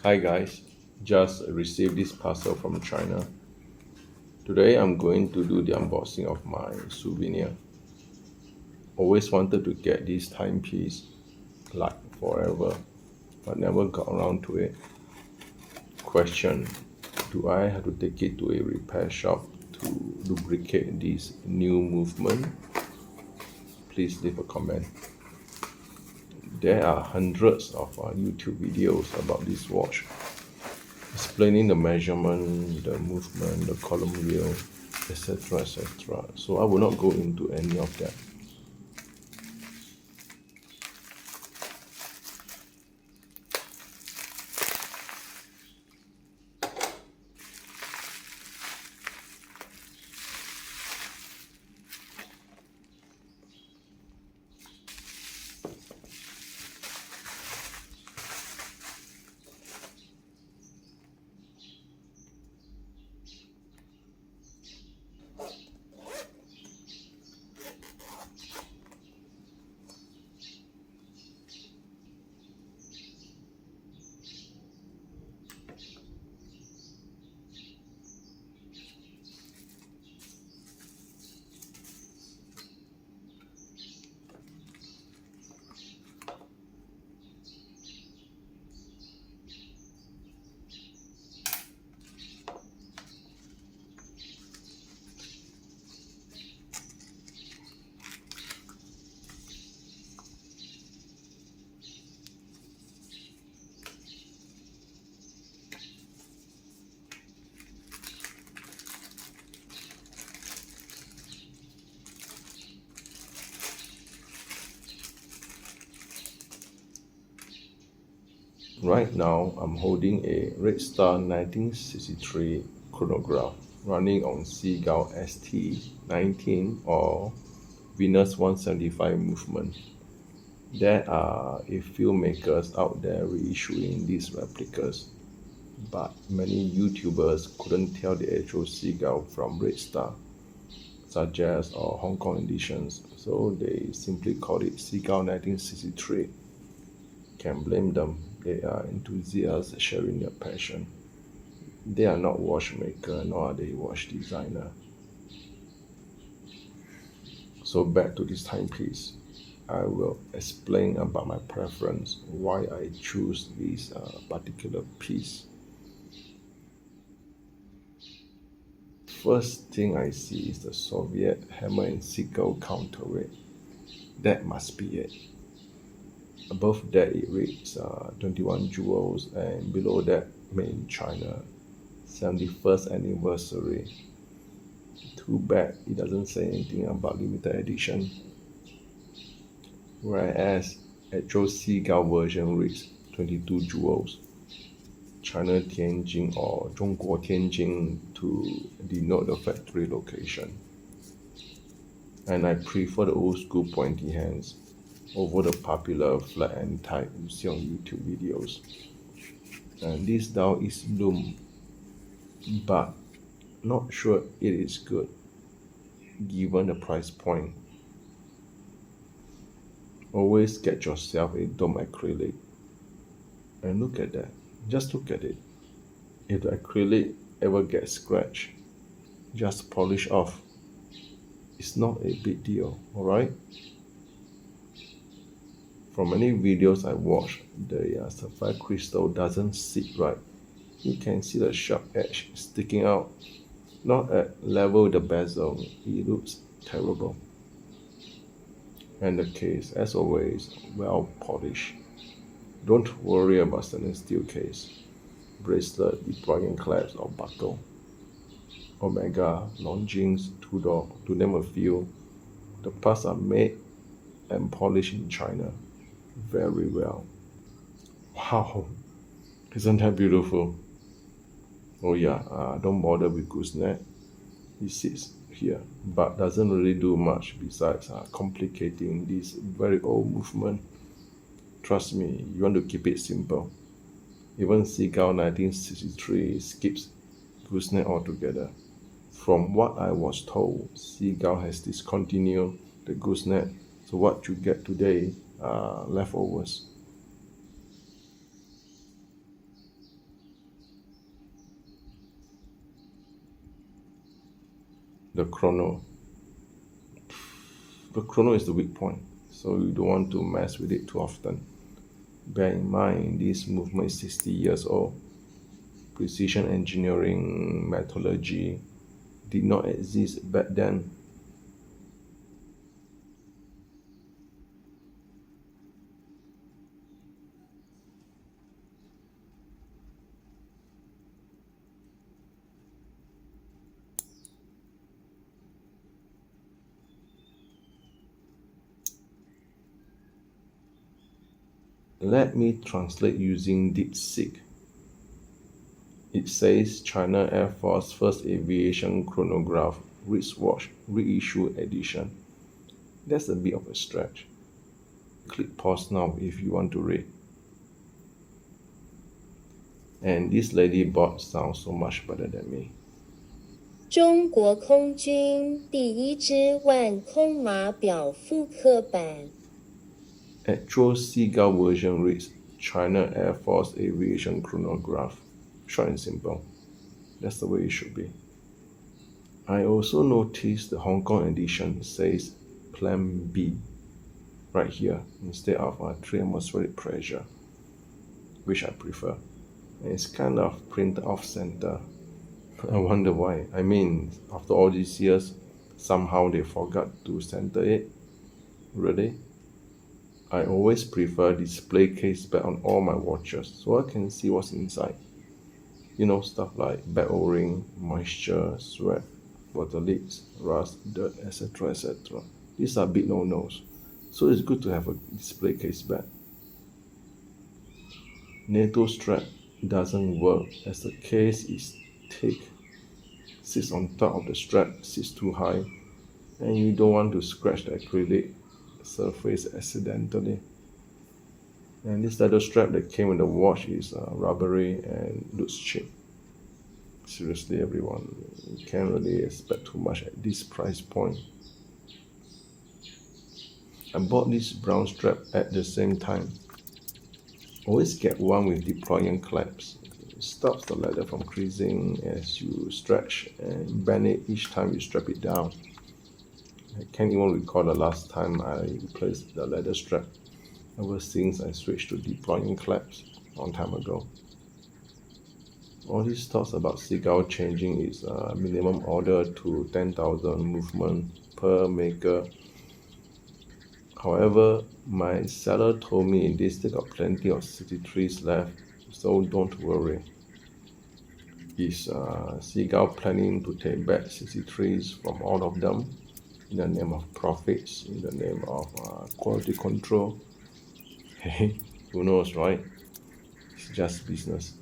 Hi guys, just received this parcel from China. Today I'm going to do the unboxing of my souvenir. Always wanted to get this timepiece, like forever, but never got around to it. Question: do I have to take it to a repair shop to lubricate this new movement? Please leave a comment. There are hundreds of YouTube videos about this watch, explaining the measurement, the movement, the column wheel, etc. etc. So I will not go into any of that. Right now, I'm holding a Red Star 1963 chronograph running on Seagull ST19 or Venus 175 movement. There are a few makers out there reissuing these replicas, but many YouTubers couldn't tell the actual Seagull from Red Star, such as Hong Kong editions, so they simply called it Seagull 1963. Can't blame them. They are enthusiasts sharing their passion. They are not watchmaker, nor are they watch designer. So back to this timepiece. I will explain about my preference, why I choose this particular piece. First thing I see is the Soviet hammer and Seagull counterweight. That must be it. Above that it reads 21 jewels, and below that made in China, 71st anniversary. Too bad it doesn't say anything about limited edition. Whereas actual Seagull version reads 22 jewels, China Tianjin or 中国 Tianjin to denote the factory location. And I prefer the old school pointy hands over the popular flat end type you see on YouTube videos. And this dial is loom, but not sure it is good given the price point. Always get yourself a dome acrylic. And look at that, just look at it. If the acrylic ever gets scratched, just polish off. It's not a big deal, alright? From many videos I watched, the sapphire crystal doesn't sit right. You can see the sharp edge sticking out, not at level with the bezel. It looks terrible. And the case, as always, well polished. Don't worry about stainless steel case, bracelet, deploying clasp or buckle. Omega, Longines, Tudor, to name a few. The parts are made and polished in China very well. Wow, isn't that beautiful? Oh yeah, don't bother with gooseneck. It sits here, but doesn't really do much besides complicating this very old movement. Trust me, you want to keep it simple. Even Seagull 1963 skips gooseneck altogether. From what I was told, Seagull has discontinued the gooseneck, so what you get today are leftovers. the chrono. The chrono is the weak point, so you don't want to mess with it too often. Bear in mind, this movement is 60 years old. Precision engineering methodology did not exist back then. Let me translate using DeepSeek. It says China Air Force First Aviation Chronograph Wristwatch Reissue Edition. That's a bit of a stretch. Click pause now if you want to read. And this ladybird sounds so much better than me. 中国空军第一支万空码表复刻版 Actual Seagull version reads China Air Force Aviation Chronograph. Short and simple. That's the way it should be. I also noticed the Hong Kong edition says Plan B right here instead of 3 atmospheric pressure, which I prefer. And it's kind of printed off center. I wonder why. I mean, after all these years, somehow they forgot to center it. Really? I always prefer display case back on all my watches so I can see what's inside. You know, stuff like bad O-ring, moisture, sweat, water leaks, rust, dirt, etc. etc. These are big no-nos. So it's good to have a display case back. NATO strap doesn't work as the case is thick, sits on top of the strap, sits too high, and you don't want to scratch the acrylic surface accidentally. And this leather strap that came with the watch is rubbery and looks cheap. Seriously, everyone, you can't really expect too much at this price point. I bought this brown strap at the same time. Always get one with deploying clamps. It stops the leather from creasing as you stretch and bend it each time you strap it down. I can't even recall the last time I replaced the leather strap ever since I switched to deploying clamps a long time ago. All these thoughts about Seagull changing its minimum order to 10,000 movement per maker. However, my seller told me they still got plenty of 63s left, so don't worry. Is Seagull planning to take back 63s from all of them in the name of profits, in the name of quality control? Hey, who knows, right? It's just business.